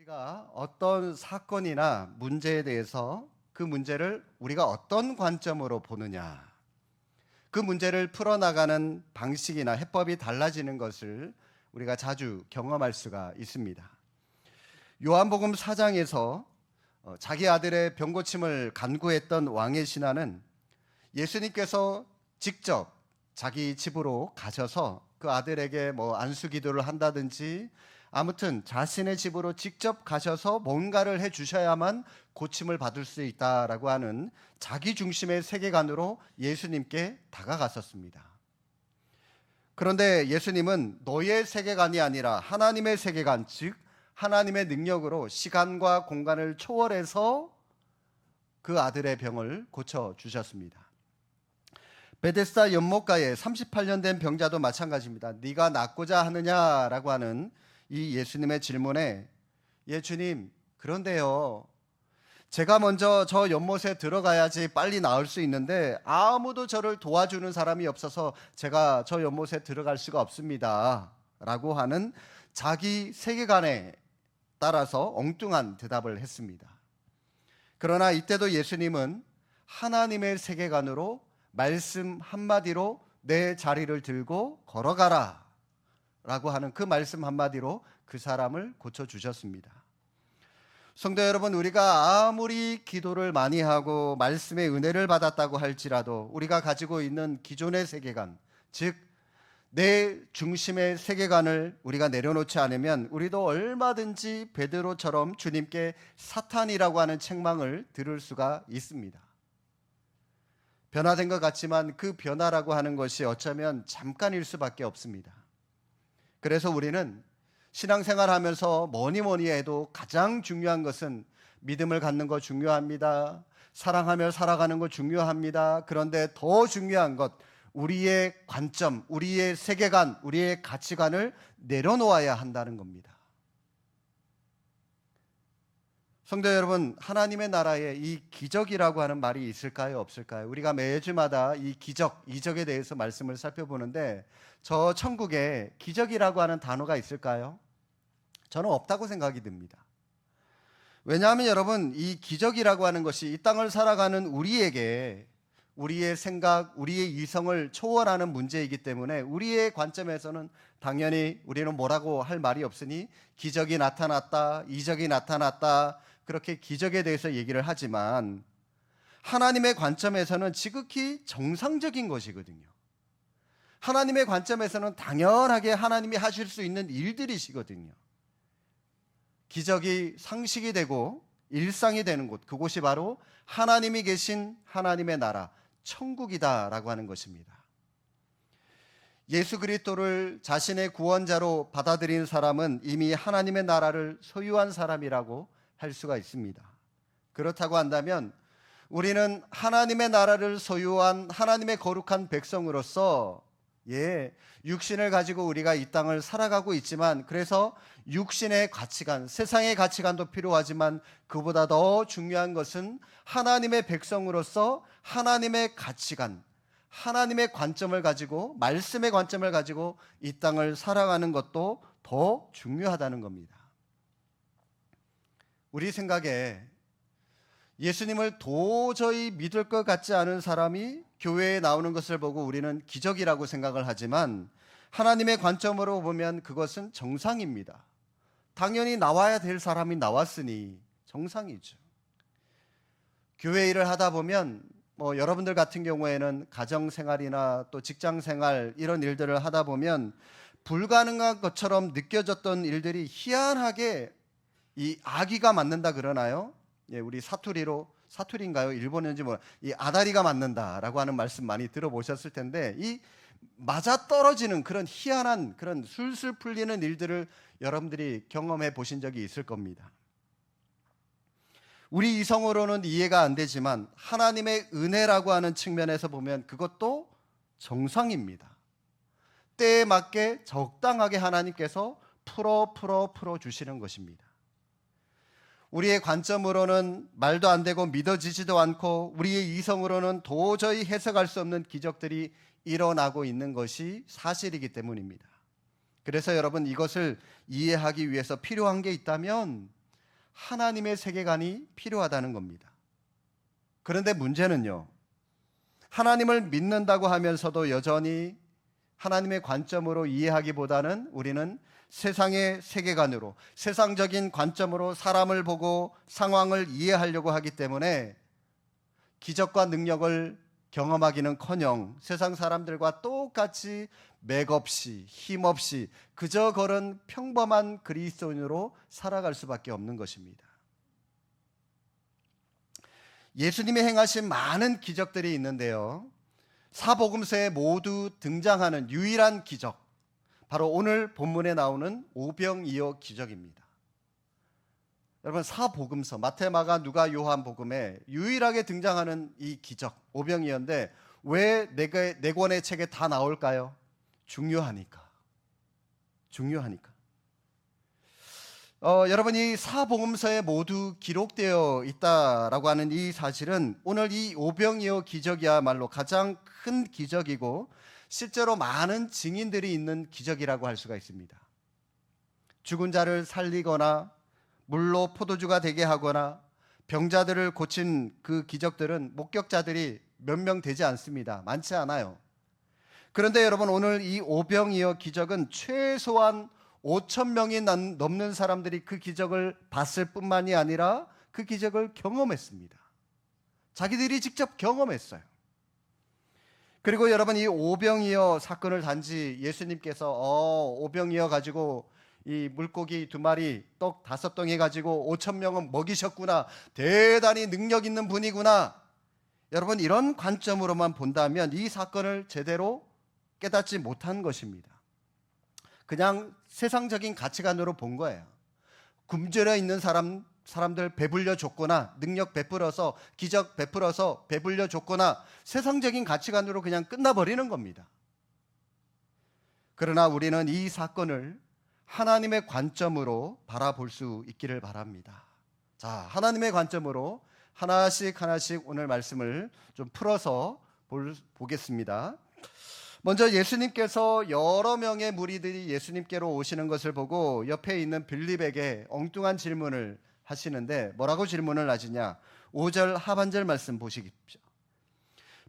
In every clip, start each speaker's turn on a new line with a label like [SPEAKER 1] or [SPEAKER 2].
[SPEAKER 1] 우리가 어떤 사건이나 문제에 대해서 그 문제를 우리가 어떤 관점으로 보느냐, 그 문제를 풀어나가는 방식이나 해법이 달라지는 것을 우리가 자주 경험할 수가 있습니다. 요한복음 4장에서 자기 아들의 병고침을 간구했던 왕의 신하는 예수님께서 직접 자기 집으로 가셔서 그 아들에게 안수 기도를 한다든지 아무튼 자신의 집으로 직접 가셔서 뭔가를 해 주셔야만 고침을 받을 수 있다라고 하는 자기 중심의 세계관으로 예수님께 다가갔었습니다. 그런데 예수님은 너의 세계관이 아니라 하나님의 세계관, 즉 하나님의 능력으로 시간과 공간을 초월해서 그 아들의 병을 고쳐 주셨습니다. 베데스다 연못가에 38년 된 병자도 마찬가지입니다. 네가 낫고자 하느냐라고 하는 이 예수님의 질문에 주님, 그런데요, 제가 먼저 저 연못에 들어가야지 빨리 나을 수 있는데 아무도 저를 도와주는 사람이 없어서 제가 저 연못에 들어갈 수가 없습니다 라고 하는 자기 세계관에 따라서 엉뚱한 대답을 했습니다. 그러나 이때도 예수님은 하나님의 세계관으로 말씀 한마디로 내 자리를 들고 걸어가라 라고 하는 그 말씀 한마디로 그 사람을 고쳐주셨습니다. 성도 여러분, 우리가 아무리 기도를 많이 하고 말씀의 은혜를 받았다고 할지라도 우리가 가지고 있는 기존의 세계관, 즉 내 중심의 세계관을 우리가 내려놓지 않으면 우리도 얼마든지 베드로처럼 주님께 사탄이라고 하는 책망을 들을 수가 있습니다. 변화된 것 같지만 그 변화라고 하는 것이 어쩌면 잠깐일 수밖에 없습니다. 그래서 우리는 신앙생활 하면서 뭐니 해도 가장 중요한 것은 믿음을 갖는 거 중요합니다. 사랑하며 살아가는 거 중요합니다. 그런데 더 중요한 것, 우리의 관점, 우리의 세계관, 우리의 가치관을 내려놓아야 한다는 겁니다. 성도 여러분, 하나님의 나라에 이 기적이라고 하는 말이 있을까요, 없을까요? 우리가 매주마다 이 기적, 이적에 대해서 말씀을 살펴보는데 저 천국에 기적이라고 하는 단어가 있을까요? 저는 없다고 생각이 듭니다. 왜냐하면 여러분, 이 기적이라고 하는 것이 이 땅을 살아가는 우리에게 우리의 생각, 우리의 이성을 초월하는 문제이기 때문에 우리의 관점에서는 당연히 우리는 뭐라고 할 말이 없으니 기적이 나타났다, 이적이 나타났다, 그렇게 기적에 대해서 얘기를 하지만 하나님의 관점에서는 지극히 정상적인 것이거든요. 하나님의 관점에서는 당연하게 하나님이 하실 수 있는 일들이시거든요. 기적이 상식이 되고 일상이 되는 곳, 그곳이 바로 하나님이 계신 하나님의 나라, 천국이다라고 하는 것입니다. 예수 그리스도를 자신의 구원자로 받아들인 사람은 이미 하나님의 나라를 소유한 사람이라고 할 수가 있습니다. 그렇다고 한다면 우리는 하나님의 나라를 소유한 하나님의 거룩한 백성으로서 육신을 가지고 우리가 이 땅을 살아가고 있지만, 그래서 육신의 가치관, 세상의 가치관도 필요하지만 그보다 더 중요한 것은 하나님의 백성으로서 하나님의 가치관, 하나님의 관점을 가지고, 말씀의 관점을 가지고 이 땅을 살아가는 것도 더 중요하다는 겁니다. 우리 생각에 예수님을 도저히 믿을 것 같지 않은 사람이 교회에 나오는 것을 보고 우리는 기적이라고 생각을 하지만 하나님의 관점으로 보면 그것은 정상입니다. 당연히 나와야 될 사람이 나왔으니 정상이죠. 교회 일을 하다 보면 여러분들 같은 경우에는 가정생활이나 또 직장생활 이런 일들을 하다 보면 불가능한 것처럼 느껴졌던 일들이 희한하게 이 아기가 맞는다 그러나요? 우리 사투리인가요? 일본인지 이 아다리가 맞는다라고 하는 말씀 많이 들어보셨을 텐데, 이 맞아떨어지는 그런 희한한 그런 술술 풀리는 일들을 여러분들이 경험해 보신 적이 있을 겁니다. 우리 이성으로는 이해가 안 되지만 하나님의 은혜라고 하는 측면에서 보면 그것도 정상입니다. 때에 맞게 적당하게 하나님께서 풀어 주시는 것입니다. 우리의 관점으로는 말도 안 되고 믿어지지도 않고 우리의 이성으로는 도저히 해석할 수 없는 기적들이 일어나고 있는 것이 사실이기 때문입니다. 그래서 여러분, 이것을 이해하기 위해서 필요한 게 있다면 하나님의 세계관이 필요하다는 겁니다. 그런데 문제는요, 하나님을 믿는다고 하면서도 여전히 하나님의 관점으로 이해하기보다는 우리는 세상의 세계관으로, 세상적인 관점으로 사람을 보고 상황을 이해하려고 하기 때문에 기적과 능력을 경험하기는커녕 세상 사람들과 똑같이 맥없이 힘없이 그저 그런 평범한 그리스도인으로 살아갈 수밖에 없는 것입니다. 예수님이 행하신 많은 기적들이 있는데요, 사복음서에 모두 등장하는 유일한 기적, 바로 오늘 본문에 나오는 오병이어 기적입니다. 여러분, 사복음서 마태, 마가, 누가, 요한 복음에 유일하게 등장하는 이 기적 오병이어인데 왜 네 권의 책에 다 나올까요? 중요하니까. 여러분, 이 사복음서에 모두 기록되어 있다라고 하는 이 사실은 오늘 이 오병이어 기적이야말로 가장 큰 기적이고 실제로 많은 증인들이 있는 기적이라고 할 수가 있습니다. 죽은 자를 살리거나 물로 포도주가 되게 하거나 병자들을 고친 그 기적들은 목격자들이 몇 명 되지 않습니다. 많지 않아요. 그런데 여러분, 오늘 이 오병이어 기적은 최소한 5,000명이 넘는 사람들이 그 기적을 봤을 뿐만이 아니라 그 기적을 경험했습니다. 자기들이 직접 경험했어요. 그리고 여러분, 이 오병이어 사건을 단지 예수님께서 오병이어 가지고 이 물고기 2마리, 떡 5덩이 가지고 5,000명은 먹이셨구나, 대단히 능력 있는 분이구나, 여러분, 이런 관점으로만 본다면 이 사건을 제대로 깨닫지 못한 것입니다. 그냥 세상적인 가치관으로 본 거예요. 굶주려 있는 사람들 배불려 줬거나, 능력 베풀어서, 기적 베풀어서 배불려 줬거나, 세상적인 가치관으로 그냥 끝나버리는 겁니다. 그러나 우리는 이 사건을 하나님의 관점으로 바라볼 수 있기를 바랍니다. 자, 하나님의 관점으로 하나씩 오늘 말씀을 좀 풀어서 보겠습니다. 먼저 예수님께서 여러 명의 무리들이 예수님께로 오시는 것을 보고 옆에 있는 빌립에게 엉뚱한 질문을 하시는데, 뭐라고 질문을 하시냐? 5절 하반절 말씀 보시십시오.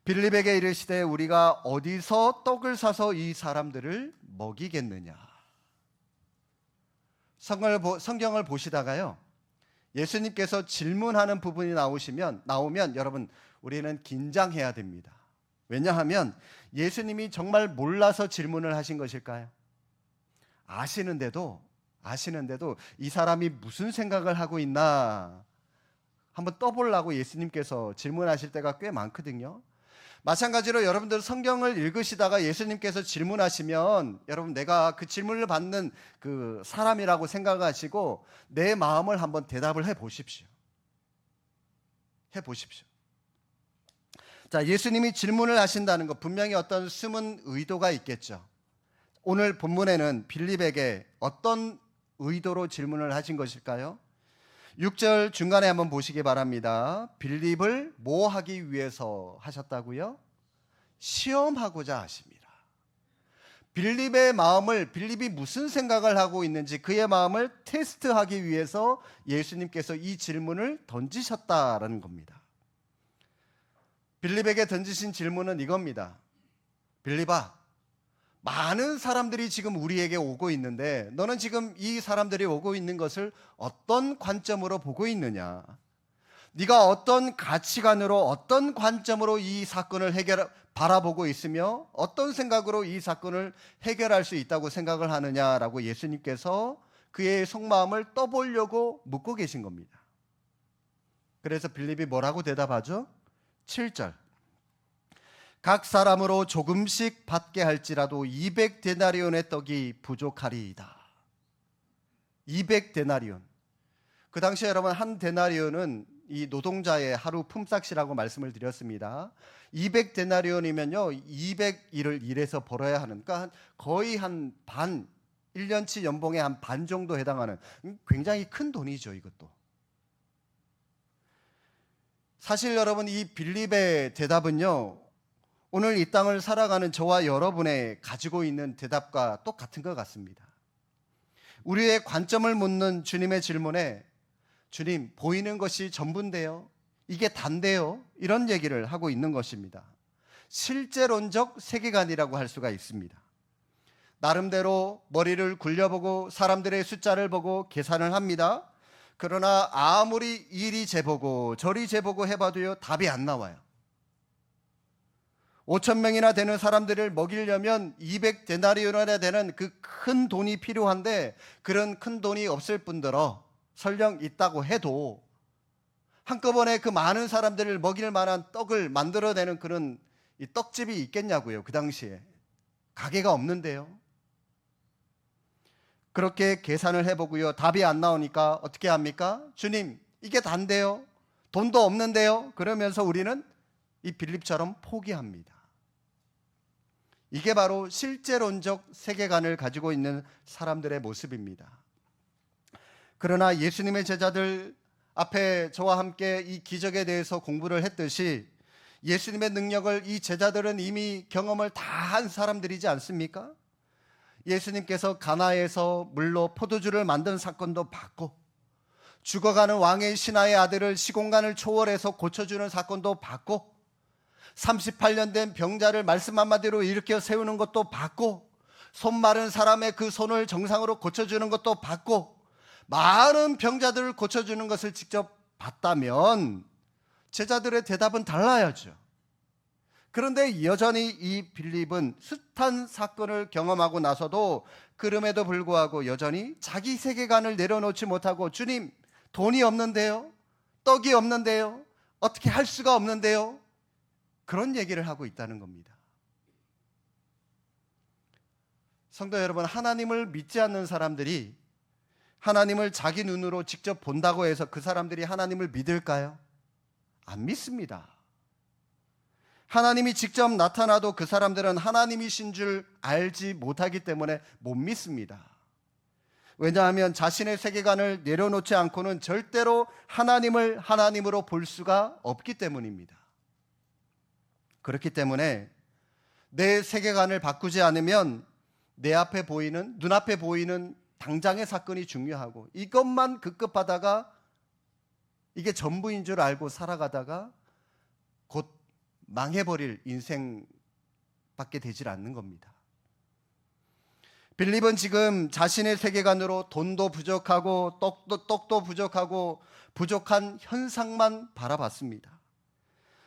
[SPEAKER 1] 빌립에게 이르시되 우리가 어디서 떡을 사서 이 사람들을 먹이겠느냐? 성경을 보시다가요, 예수님께서 질문하는 부분이 나오면 여러분, 우리는 긴장해야 됩니다. 왜냐하면 예수님이 정말 몰라서 질문을 하신 것일까요? 아시는데도 이 사람이 무슨 생각을 하고 있나 한번 떠보려고 예수님께서 질문하실 때가 꽤 많거든요. 마찬가지로 여러분들 성경을 읽으시다가 예수님께서 질문하시면 여러분, 내가 그 질문을 받는 그 사람이라고 생각하시고 내 마음을 한번 대답을 해보십시오. 자, 예수님이 질문을 하신다는 것, 분명히 어떤 숨은 의도가 있겠죠. 오늘 본문에는 빌립에게 어떤 의도로 질문을 하신 것일까요? 6절 중간에 한번 보시기 바랍니다. 빌립을 뭐 하기 위해서 하셨다고요? 시험하고자 하십니다. 빌립의 마음을, 빌립이 무슨 생각을 하고 있는지 그의 마음을 테스트하기 위해서 예수님께서 이 질문을 던지셨다라는 겁니다. 빌립에게 던지신 질문은 이겁니다. 빌립아, 많은 사람들이 지금 우리에게 오고 있는데 너는 지금 이 사람들이 오고 있는 것을 어떤 관점으로 보고 있느냐? 네가 어떤 가치관으로, 어떤 관점으로 이 사건을 바라보고 있으며 어떤 생각으로 이 사건을 해결할 수 있다고 생각을 하느냐라고 예수님께서 그의 속마음을 떠보려고 묻고 계신 겁니다. 그래서 빌립이 뭐라고 대답하죠? 7절. 각 사람으로 조금씩 받게 할지라도 200데나리온의 떡이 부족하리이다. 200데나리온. 그 당시에 여러분, 한 데나리온은 이 노동자의 하루 품삯이라고 말씀을 드렸습니다. 200데나리온이면요 200일을 일해서 벌어야 하는, 그러니까 거의 한 반, 1년치 연봉의 한 반 정도 해당하는 굉장히 큰 돈이죠. 이것도 사실 여러분, 이 빌립의 대답은요 오늘 이 땅을 살아가는 저와 여러분의 가지고 있는 대답과 똑같은 것 같습니다. 우리의 관점을 묻는 주님의 질문에 주님, 보이는 것이 전부인데요. 이게 단데요. 이런 얘기를 하고 있는 것입니다. 실제론적 세계관이라고 할 수가 있습니다. 나름대로 머리를 굴려보고 사람들의 숫자를 보고 계산을 합니다. 그러나 아무리 이리 재보고 저리 재보고 해봐도요, 답이 안 나와요. 5,000명이나 되는 사람들을 먹이려면 200데나리온이나 되는 그 큰 돈이 필요한데, 그런 큰 돈이 없을 뿐더러 설령 있다고 해도 한꺼번에 그 많은 사람들을 먹일 만한 떡을 만들어내는 그런 이 떡집이 있겠냐고요. 그 당시에 가게가 없는데요. 그렇게 계산을 해보고요, 답이 안 나오니까 어떻게 합니까? 주님, 이게 단데요, 돈도 없는데요. 그러면서 우리는 이 빌립처럼 포기합니다. 이게 바로 실제론적 세계관을 가지고 있는 사람들의 모습입니다. 그러나 예수님의 제자들 앞에 저와 함께 이 기적에 대해서 공부를 했듯이 예수님의 능력을 이 제자들은 이미 경험을 다 한 사람들이지 않습니까? 예수님께서 가나에서 물로 포도주를 만든 사건도 봤고, 죽어가는 왕의 신하의 아들을 시공간을 초월해서 고쳐주는 사건도 봤고, 38년 된 병자를 말씀 한마디로 일으켜 세우는 것도 봤고, 손 마른 사람의 그 손을 정상으로 고쳐주는 것도 봤고, 많은 병자들을 고쳐주는 것을 직접 봤다면 제자들의 대답은 달라야죠. 그런데 여전히 이 빌립은 숱한 사건을 경험하고 나서도 그럼에도 불구하고 여전히 자기 세계관을 내려놓지 못하고, 주님, 돈이 없는데요, 떡이 없는데요, 어떻게 할 수가 없는데요, 그런 얘기를 하고 있다는 겁니다. 성도 여러분, 하나님을 믿지 않는 사람들이 하나님을 자기 눈으로 직접 본다고 해서 그 사람들이 하나님을 믿을까요? 안 믿습니다. 하나님이 직접 나타나도 그 사람들은 하나님이신 줄 알지 못하기 때문에 못 믿습니다. 왜냐하면 자신의 세계관을 내려놓지 않고는 절대로 하나님을 하나님으로 볼 수가 없기 때문입니다. 그렇기 때문에 내 세계관을 바꾸지 않으면 내 앞에 보이는, 눈앞에 보이는 당장의 사건이 중요하고 이것만 급급하다가 이게 전부인 줄 알고 살아가다가 곧 망해버릴 인생밖에 되질 않는 겁니다. 빌립은 지금 자신의 세계관으로 돈도 부족하고 떡도 부족하고 부족한 현상만 바라봤습니다.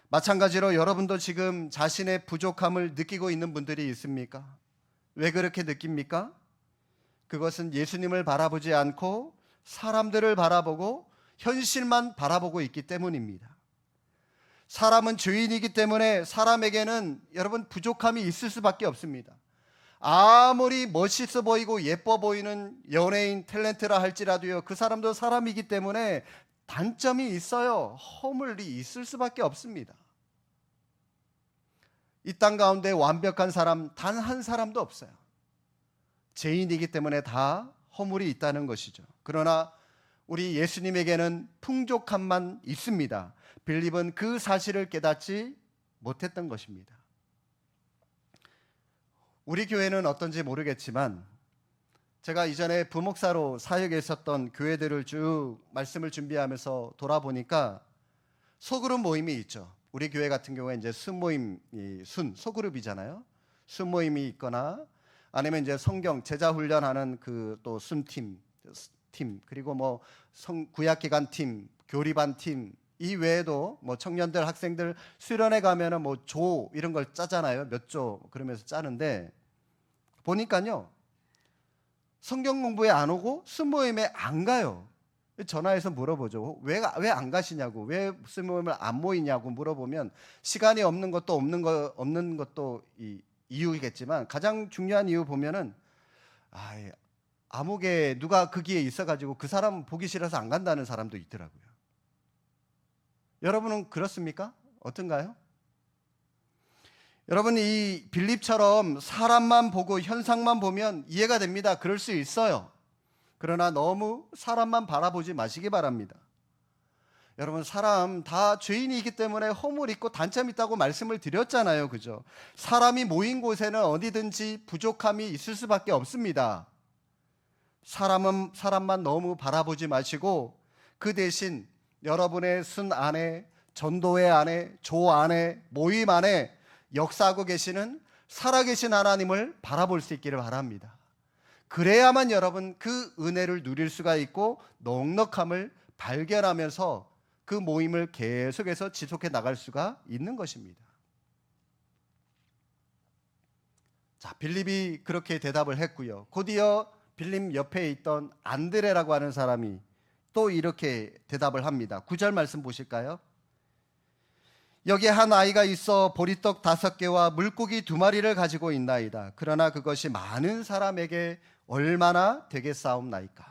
[SPEAKER 1] 마찬가지로 여러분도 지금 자신의 부족함을 느끼고 있는 분들이 있습니까? 왜 그렇게 느낍니까? 그것은 예수님을 바라보지 않고 사람들을 바라보고 현실만 바라보고 있기 때문입니다. 사람은 죄인이기 때문에 사람에게는 여러분 부족함이 있을 수밖에 없습니다. 아무리 멋있어 보이고 예뻐 보이는 연예인 탤런트라 할지라도요, 그 사람도 사람이기 때문에 단점이 있어요. 허물이 있을 수밖에 없습니다. 이 땅 가운데 완벽한 사람 단 한 사람도 없어요. 죄인이기 때문에 다 허물이 있다는 것이죠. 그러나 우리 예수님에게는 풍족함만 있습니다. 빌립은 그 사실을 깨닫지 못했던 것입니다. 우리 교회는 어떤지 모르겠지만 제가 이전에 부목사로 사역에 있었던 교회들을 쭉 말씀을 준비하면서 돌아보니까 소그룹 모임이 있죠. 우리 교회 같은 경우에 이제 순모임이 소그룹이잖아요. 순모임이 있거나 아니면 이제 성경 제자 훈련하는 그 또 순팀 그리고 뭐 구약기관 팀, 교리반 팀, 이 외에도 뭐 청년들, 학생들 수련회 가면은 뭐 조 이런 걸 짜잖아요. 몇 조 그러면서 짜는데 보니까요, 성경 공부에 안 오고 순모임에 안 가요. 전화해서 물어보죠. 왜 안 가시냐고, 왜 순모임을 안 모이냐고 물어보면 시간이 없는 것도 없는 것도 이유겠지만 가장 중요한 이유 보면은 아무개 누가 거기에 있어가지고 그 사람 보기 싫어서 안 간다는 사람도 있더라고요. 여러분은 그렇습니까? 어떤가요? 여러분, 이 빌립처럼 사람만 보고 현상만 보면 이해가 됩니다. 그럴 수 있어요. 그러나 너무 사람만 바라보지 마시기 바랍니다. 여러분, 사람 다 죄인이기 때문에 허물 있고 단점 있다고 말씀을 드렸잖아요. 그죠? 사람이 모인 곳에는 어디든지 부족함이 있을 수밖에 없습니다. 사람만 너무 바라보지 마시고 그 대신 여러분의 순 안에, 전도회 안에, 조 안에, 모임 안에 역사하고 계시는 살아계신 하나님을 바라볼 수 있기를 바랍니다. 그래야만 여러분 그 은혜를 누릴 수가 있고 넉넉함을 발견하면서 그 모임을 계속해서 지속해 나갈 수가 있는 것입니다. 자, 빌립이 그렇게 대답을 했고요. 곧이어 빌립 옆에 있던 안드레라고 하는 사람이 또 이렇게 대답을 합니다. 9절 말씀 보실까요? 여기에 한 아이가 있어 보리떡 5개와 물고기 2마리를 가지고 있나이다. 그러나 그것이 많은 사람에게 얼마나 되겠사옵나이까.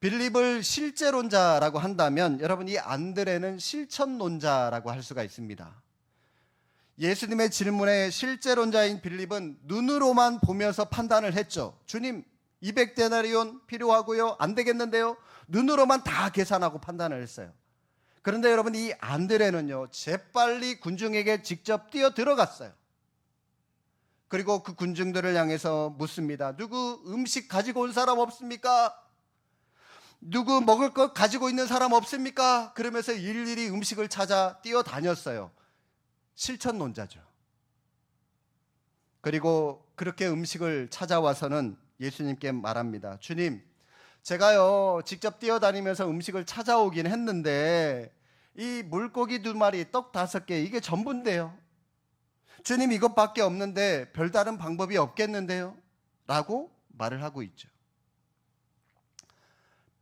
[SPEAKER 1] 빌립을 실제론자라고 한다면 여러분 이 안드레는 실천론자라고 할 수가 있습니다. 예수님의 질문에 실제론자인 빌립은 눈으로만 보면서 판단을 했죠. 주님 200데나리온 필요하고요. 안 되겠는데요. 눈으로만 다 계산하고 판단을 했어요. 그런데 여러분 이 안드레는요 재빨리 군중에게 직접 뛰어 들어갔어요. 그리고 그 군중들을 향해서 묻습니다. 누구 음식 가지고 온 사람 없습니까? 누구 먹을 것 가지고 있는 사람 없습니까? 그러면서 일일이 음식을 찾아 뛰어다녔어요. 실천론자죠. 그리고 그렇게 음식을 찾아와서는 예수님께 말합니다. 주님, 제가요 직접 뛰어다니면서 음식을 찾아오긴 했는데 이 물고기 2마리, 떡 5개 이게 전부인데요. 주님 이것밖에 없는데 별다른 방법이 없겠는데요? 라고 말을 하고 있죠.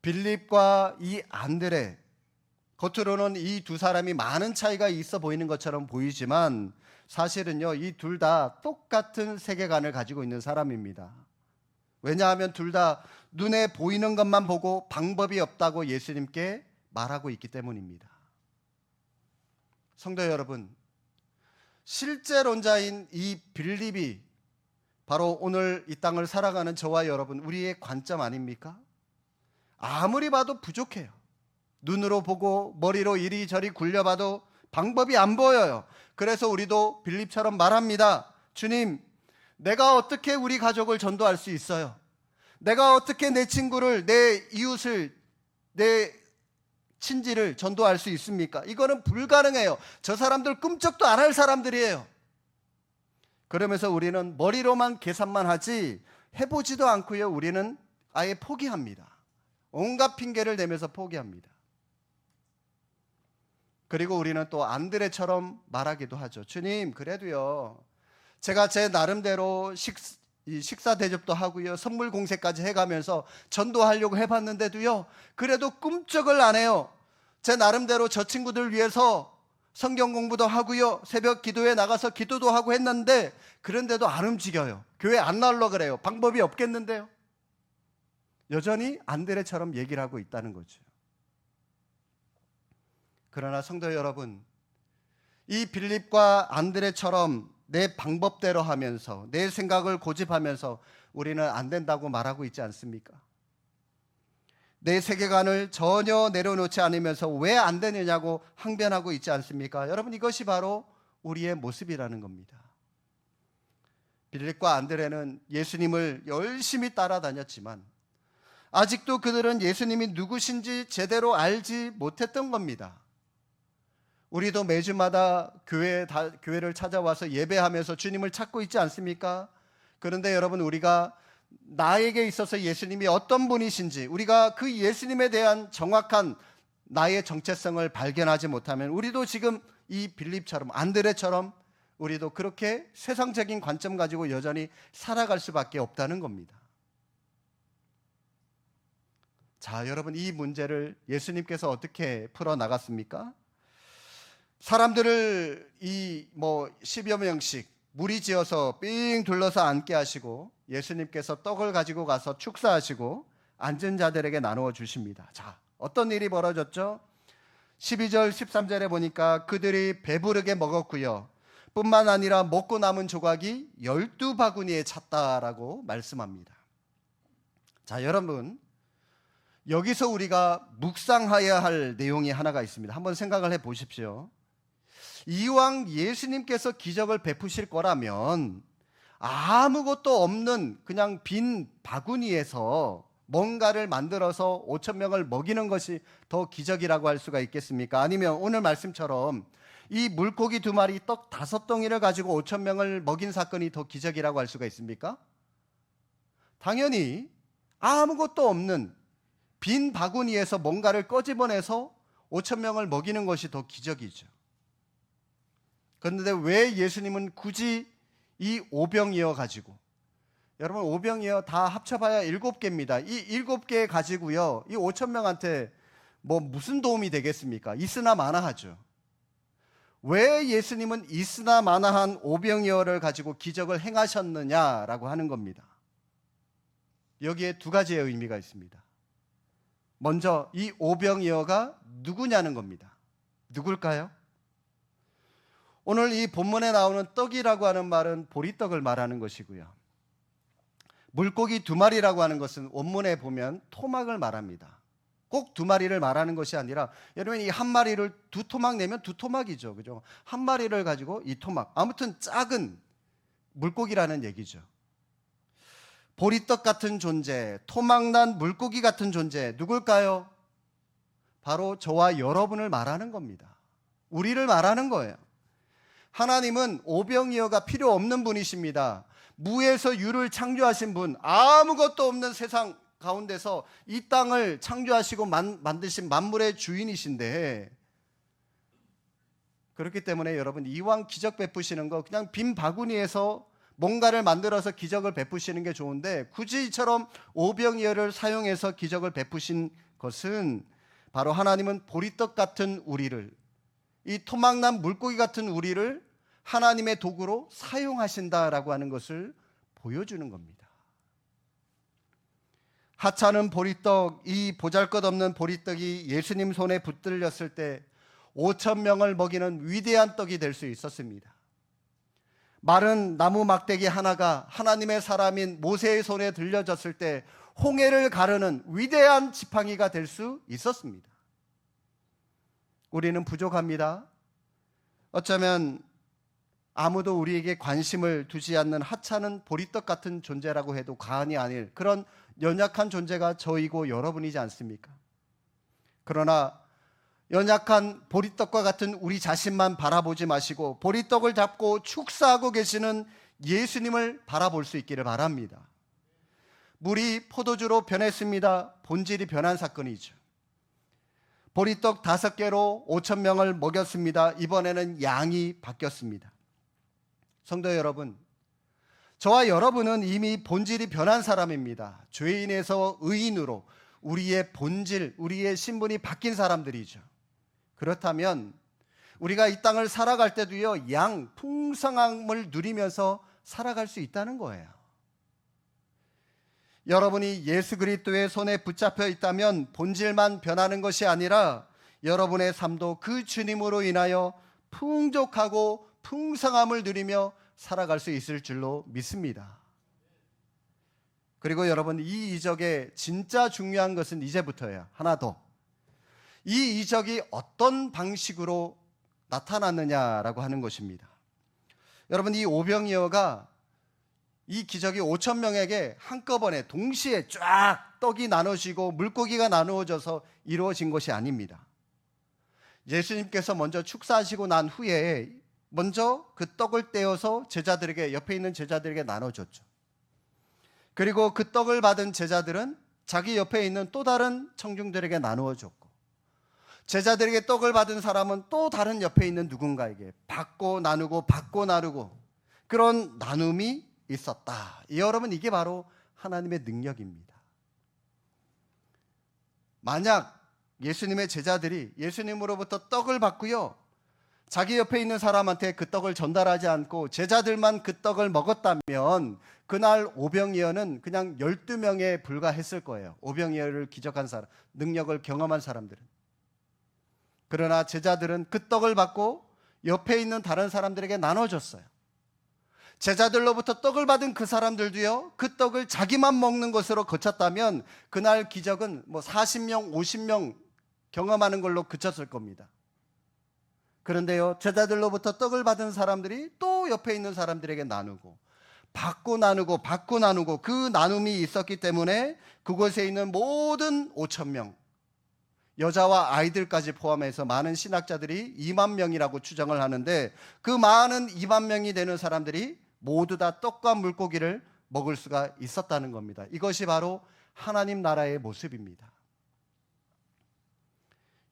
[SPEAKER 1] 빌립과 이 안드레, 겉으로는 이 두 사람이 많은 차이가 있어 보이는 것처럼 보이지만 사실은요 이 둘 다 똑같은 세계관을 가지고 있는 사람입니다. 왜냐하면 둘 다 눈에 보이는 것만 보고 방법이 없다고 예수님께 말하고 있기 때문입니다. 성도 여러분, 실제론자인 이 빌립이 바로 오늘 이 땅을 살아가는 저와 여러분 우리의 관점 아닙니까? 아무리 봐도 부족해요. 눈으로 보고 머리로 이리저리 굴려봐도 방법이 안 보여요. 그래서 우리도 빌립처럼 말합니다. 주님, 내가 어떻게 우리 가족을 전도할 수 있어요? 내가 어떻게 내 친구를, 내 이웃을, 내 친지를 전도할 수 있습니까? 이거는 불가능해요. 저 사람들 꿈쩍도 안 할 사람들이에요. 그러면서 우리는 머리로만 계산만 하지 해보지도 않고요. 우리는 아예 포기합니다. 온갖 핑계를 대면서 포기합니다. 그리고 우리는 또 안드레처럼 말하기도 하죠. 주님, 그래도요. 제가 제 나름대로 식사 대접도 하고요. 선물 공세까지 해가면서 전도하려고 해봤는데도요. 그래도 꿈쩍을 안 해요. 제 나름대로 저 친구들 위해서 성경 공부도 하고요. 새벽 기도에 나가서 기도도 하고 했는데 그런데도 안 움직여요. 교회 안 나오려고 그래요. 방법이 없겠는데요. 여전히 안드레처럼 얘기를 하고 있다는 거죠. 그러나 성도 여러분, 이 빌립과 안드레처럼 내 방법대로 하면서 내 생각을 고집하면서 우리는 안 된다고 말하고 있지 않습니까? 내 세계관을 전혀 내려놓지 않으면서 왜 안 되느냐고 항변하고 있지 않습니까? 여러분 이것이 바로 우리의 모습이라는 겁니다. 빌립과 안드레는 예수님을 열심히 따라다녔지만 아직도 그들은 예수님이 누구신지 제대로 알지 못했던 겁니다. 우리도 매주마다 교회를 찾아와서 예배하면서 주님을 찾고 있지 않습니까? 그런데 여러분 우리가 나에게 있어서 예수님이 어떤 분이신지 우리가 그 예수님에 대한 정확한 나의 정체성을 발견하지 못하면 우리도 지금 이 빌립처럼 안드레처럼 우리도 그렇게 세상적인 관점 가지고 여전히 살아갈 수밖에 없다는 겁니다. 자, 여러분 이 문제를 예수님께서 어떻게 풀어나갔습니까? 사람들을 10여 명씩 무리지어서 삥 둘러서 앉게 하시고 예수님께서 떡을 가지고 가서 축사하시고 앉은 자들에게 나누어 주십니다. 자, 어떤 일이 벌어졌죠? 12절 13절에 보니까 그들이 배부르게 먹었고요. 뿐만 아니라 먹고 남은 조각이 12바구니에 찼다라고 말씀합니다. 자, 여러분 여기서 우리가 묵상해야 할 내용이 하나가 있습니다. 한번 생각을 해 보십시오. 이왕 예수님께서 기적을 베푸실 거라면 아무것도 없는 그냥 빈 바구니에서 뭔가를 만들어서 5천 명을 먹이는 것이 더 기적이라고 할 수가 있겠습니까? 아니면 오늘 말씀처럼 이 물고기 2마리 떡 5덩이를 가지고 5천 명을 먹인 사건이 더 기적이라고 할 수가 있습니까? 당연히 아무것도 없는 빈 바구니에서 뭔가를 꺼집어내서 5천 명을 먹이는 것이 더 기적이죠. 그런데 왜 예수님은 굳이 이 오병이어 가지고, 여러분 오병이어 다 합쳐봐야 7개입니다. 이 7개 가지고요, 이 5천 명한테 뭐 무슨 도움이 되겠습니까? 있으나 마나하죠. 왜 예수님은 있으나 마나한 오병이어를 가지고 기적을 행하셨느냐라고 하는 겁니다. 여기에 2가지의 의미가 있습니다. 먼저 이 오병이어가 누구냐는 겁니다. 누굴까요? 오늘 이 본문에 나오는 떡이라고 하는 말은 보리떡을 말하는 것이고요. 물고기 2마리라고 하는 것은 원문에 보면 토막을 말합니다. 꼭 2마리를 말하는 것이 아니라, 여러분 이 한 마리를 2토막 내면 2토막이죠. 그죠? 한 마리를 가지고 이 토막. 아무튼 작은 물고기라는 얘기죠. 보리떡 같은 존재, 토막난 물고기 같은 존재, 누굴까요? 바로 저와 여러분을 말하는 겁니다. 우리를 말하는 거예요. 하나님은 오병이어가 필요 없는 분이십니다. 무에서 유를 창조하신 분, 아무것도 없는 세상 가운데서 이 땅을 창조하시고 만드신 만물의 주인이신데, 그렇기 때문에 여러분 이왕 기적 베푸시는 거 그냥 빈 바구니에서 뭔가를 만들어서 기적을 베푸시는 게 좋은데, 굳이 이처럼 오병이어를 사용해서 기적을 베푸신 것은 바로 하나님은 보리떡 같은 우리를, 이 토막난 물고기 같은 우리를 하나님의 도구로 사용하신다라고 하는 것을 보여주는 겁니다. 하찮은 보리떡, 이 보잘것없는 보리떡이 예수님 손에 붙들렸을 때 5천 명을 먹이는 위대한 떡이 될 수 있었습니다. 마른 나무 막대기 하나가 하나님의 사람인 모세의 손에 들려졌을 때 홍해를 가르는 위대한 지팡이가 될 수 있었습니다. 우리는 부족합니다. 어쩌면 아무도 우리에게 관심을 두지 않는 하찮은 보리떡 같은 존재라고 해도 과언이 아닐 그런 연약한 존재가 저이고 여러분이지 않습니까? 그러나 연약한 보리떡과 같은 우리 자신만 바라보지 마시고 보리떡을 잡고 축사하고 계시는 예수님을 바라볼 수 있기를 바랍니다. 물이 포도주로 변했습니다. 본질이 변한 사건이죠. 보리떡 5개로 5천 명을 먹였습니다. 이번에는 양이 바뀌었습니다. 성도 여러분, 저와 여러분은 이미 본질이 변한 사람입니다. 죄인에서 의인으로 우리의 본질, 우리의 신분이 바뀐 사람들이죠. 그렇다면 우리가 이 땅을 살아갈 때도요, 양 풍성함을 누리면서 살아갈 수 있다는 거예요. 여러분이 예수 그리스도의 손에 붙잡혀 있다면 본질만 변하는 것이 아니라 여러분의 삶도 그 주님으로 인하여 풍족하고 풍성함을 누리며 살아갈 수 있을 줄로 믿습니다. 그리고 여러분, 이 이적의 진짜 중요한 것은 이제부터예요. 하나 더. 이 이적이 어떤 방식으로 나타났느냐라고 하는 것입니다. 여러분, 이 오병이어가 이 기적이 5천 명에게 한꺼번에 동시에 쫙 떡이 나눠지고 물고기가 나누어져서 이루어진 것이 아닙니다. 예수님께서 먼저 축사하시고 난 후에 먼저 그 떡을 떼어서 제자들에게, 옆에 있는 제자들에게 나눠줬죠. 그리고 그 떡을 받은 제자들은 자기 옆에 있는 또 다른 청중들에게 나누어 줬고, 제자들에게 떡을 받은 사람은 또 다른 옆에 있는 누군가에게 받고 나누고 그런 나눔이 있었다. 여러분, 이게 바로 하나님의 능력입니다. 만약 예수님의 제자들이 예수님으로부터 떡을 받고요, 자기 옆에 있는 사람한테 그 떡을 전달하지 않고 제자들만 그 떡을 먹었다면 그날 오병이어는 그냥 12명에 불과했을 거예요. 오병이어를 기적한 사람, 능력을 경험한 사람들은. 그러나 제자들은 그 떡을 받고 옆에 있는 다른 사람들에게 나눠줬어요. 제자들로부터 떡을 받은 그 사람들도요, 그 떡을 자기만 먹는 것으로 그쳤다면 그날 기적은 40명, 50명 경험하는 걸로 그쳤을 겁니다. 그런데요, 제자들로부터 떡을 받은 사람들이 또 옆에 있는 사람들에게 나누고, 받고 나누고 그 나눔이 있었기 때문에 그곳에 있는 모든 5천 명, 여자와 아이들까지 포함해서 많은 신학자들이 2만 명이라고 추정을 하는데, 그 많은 2만 명이 되는 사람들이 모두 다 떡과 물고기를 먹을 수가 있었다는 겁니다. 이것이 바로 하나님 나라의 모습입니다.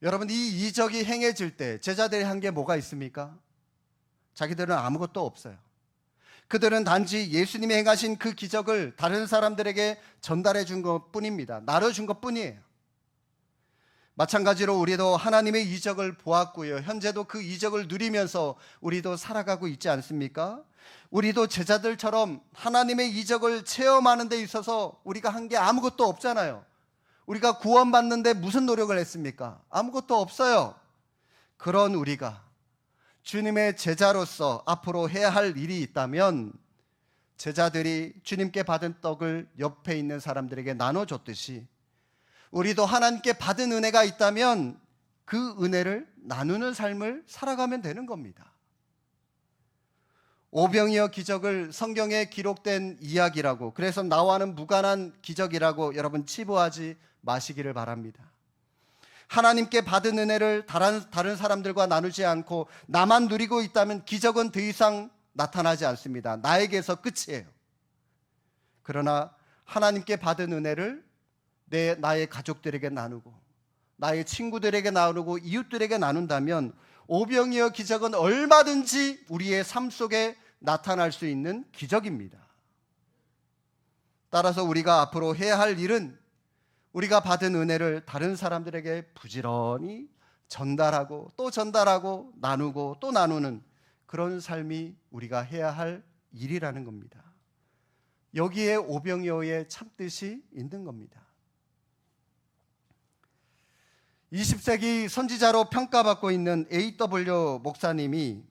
[SPEAKER 1] 여러분, 이 이적이 행해질 때 제자들이 한 게 뭐가 있습니까? 자기들은 아무것도 없어요. 그들은 단지 예수님이 행하신 그 기적을 다른 사람들에게 전달해 준 것뿐입니다. 나눠준 것뿐이에요. 마찬가지로 우리도 하나님의 이적을 보았고요, 현재도 그 이적을 누리면서 우리도 살아가고 있지 않습니까? 우리도 제자들처럼 하나님의 이적을 체험하는 데 있어서 우리가 한 게 아무것도 없잖아요. 우리가 구원받는데 무슨 노력을 했습니까? 아무것도 없어요. 그런 우리가 주님의 제자로서 앞으로 해야 할 일이 있다면, 제자들이 주님께 받은 떡을 옆에 있는 사람들에게 나눠줬듯이 우리도 하나님께 받은 은혜가 있다면 그 은혜를 나누는 삶을 살아가면 되는 겁니다. 오병이어 기적을 성경에 기록된 이야기라고, 그래서 나와는 무관한 기적이라고 여러분 치부하지 마시기를 바랍니다. 하나님께 받은 은혜를 다른 사람들과 나누지 않고 나만 누리고 있다면 기적은 더 이상 나타나지 않습니다. 나에게서 끝이에요. 그러나 하나님께 받은 은혜를 나의 가족들에게 나누고, 나의 친구들에게 나누고, 이웃들에게 나눈다면 오병이어 기적은 얼마든지 우리의 삶 속에 나타날 수 있는 기적입니다. 따라서 우리가 앞으로 해야 할 일은 우리가 받은 은혜를 다른 사람들에게 부지런히 전달하고 또 전달하고 나누고 또 나누는 그런 삶이 우리가 해야 할 일이라는 겁니다. 여기에 오병이어의 참뜻이 있는 겁니다. 20세기 선지자로 평가받고 있는 A.W. 목사님이,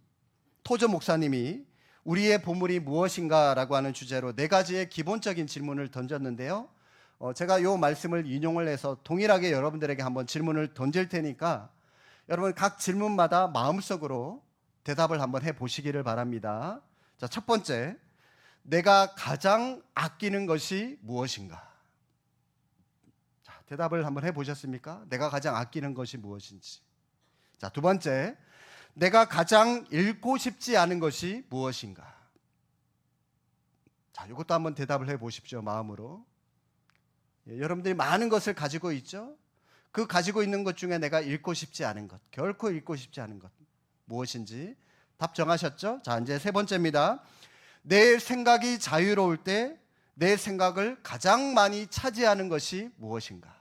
[SPEAKER 1] 토저 목사님이 우리의 보물이 무엇인가라고 하는 주제로 4가지의 기본적인 질문을 던졌는데요. 제가 이 말씀을 인용을 해서 동일하게 여러분들에게 한번 질문을 던질 테니까 여러분 각 질문마다 마음속으로 대답을 한번 해보시기를 바랍니다. 자, 첫 번째, 내가 가장 아끼는 것이 무엇인가? 자, 대답을 한번 해보셨습니까? 내가 가장 아끼는 것이 무엇인지. 자, 두 번째, 내가 가장 잃고 싶지 않은 것이 무엇인가? 자, 이것도 한번 대답을 해보십시오, 마음으로. 여러분들이 많은 것을 가지고 있죠? 그 가지고 있는 것 중에 내가 잃고 싶지 않은 것, 결코 잃고 싶지 않은 것 무엇인지 답 정하셨죠? 자, 이제 세 번째입니다. 내 생각이 자유로울 때 내 생각을 가장 많이 차지하는 것이 무엇인가?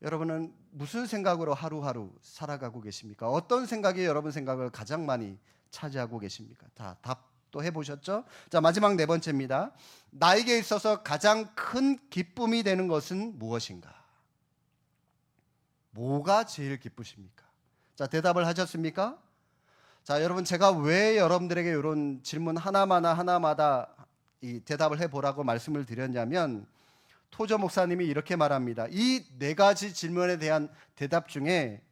[SPEAKER 1] 여러분은 무슨 생각으로 하루하루 살아가고 계십니까? 어떤 생각이 여러분 생각을 가장 많이 차지하고 계십니까? 다 답도 해보셨죠? 자, 마지막 네 번째입니다. 나에게 있어서 가장 큰 기쁨이 되는 것은 무엇인가? 뭐가 제일 기쁘십니까? 자, 대답을 하셨습니까? 자, 여러분, 제가 왜 여러분들에게 이런 질문 하나마다 이 대답을 해보라고 말씀을 드렸냐면, 토저 목사님이 이렇게 말합니다. 이 4가지 질문에 대한 대답 중에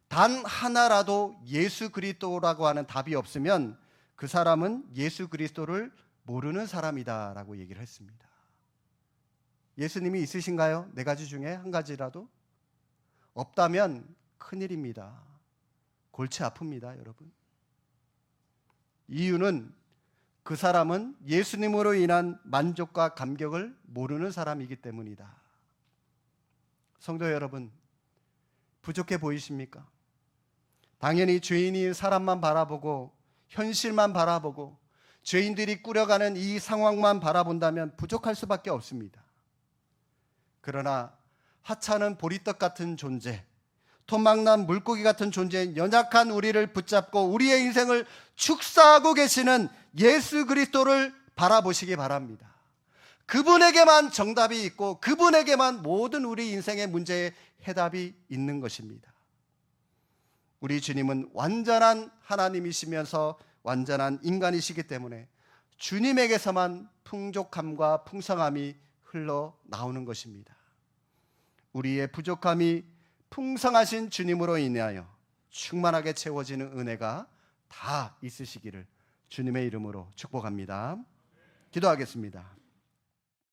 [SPEAKER 1] 단 하나라도 예수 그리스도라고 하는 답이 없으면 그 사람은 예수 그리스도를 모르는 사람이다라고 얘기를 했습니다. 예수님이 있으신가요? 4가지 중에 한 가지라도? 없다면 큰일입니다. 골치 아픕니다, 여러분. 이유는 그 사람은 예수님으로 인한 만족과 감격을 모르는 사람이기 때문이다. 성도 여러분, 부족해 보이십니까? 당연히 죄인이 사람만 바라보고 현실만 바라보고 죄인들이 꾸려가는 이 상황만 바라본다면 부족할 수밖에 없습니다. 그러나 하찮은 보리떡 같은 존재, 토막난 물고기 같은 존재인 연약한 우리를 붙잡고 우리의 인생을 축사하고 계시는 예수 그리스도를 바라보시기 바랍니다. 그분에게만 정답이 있고 그분에게만 모든 우리 인생의 문제에 해답이 있는 것입니다. 우리 주님은 완전한 하나님이시면서 완전한 인간이시기 때문에 주님에게서만 풍족함과 풍성함이 흘러나오는 것입니다. 우리의 부족함이 풍성하신 주님으로 인하여 충만하게 채워지는 은혜가 다 있으시기를 주님의 이름으로 축복합니다. 기도하겠습니다.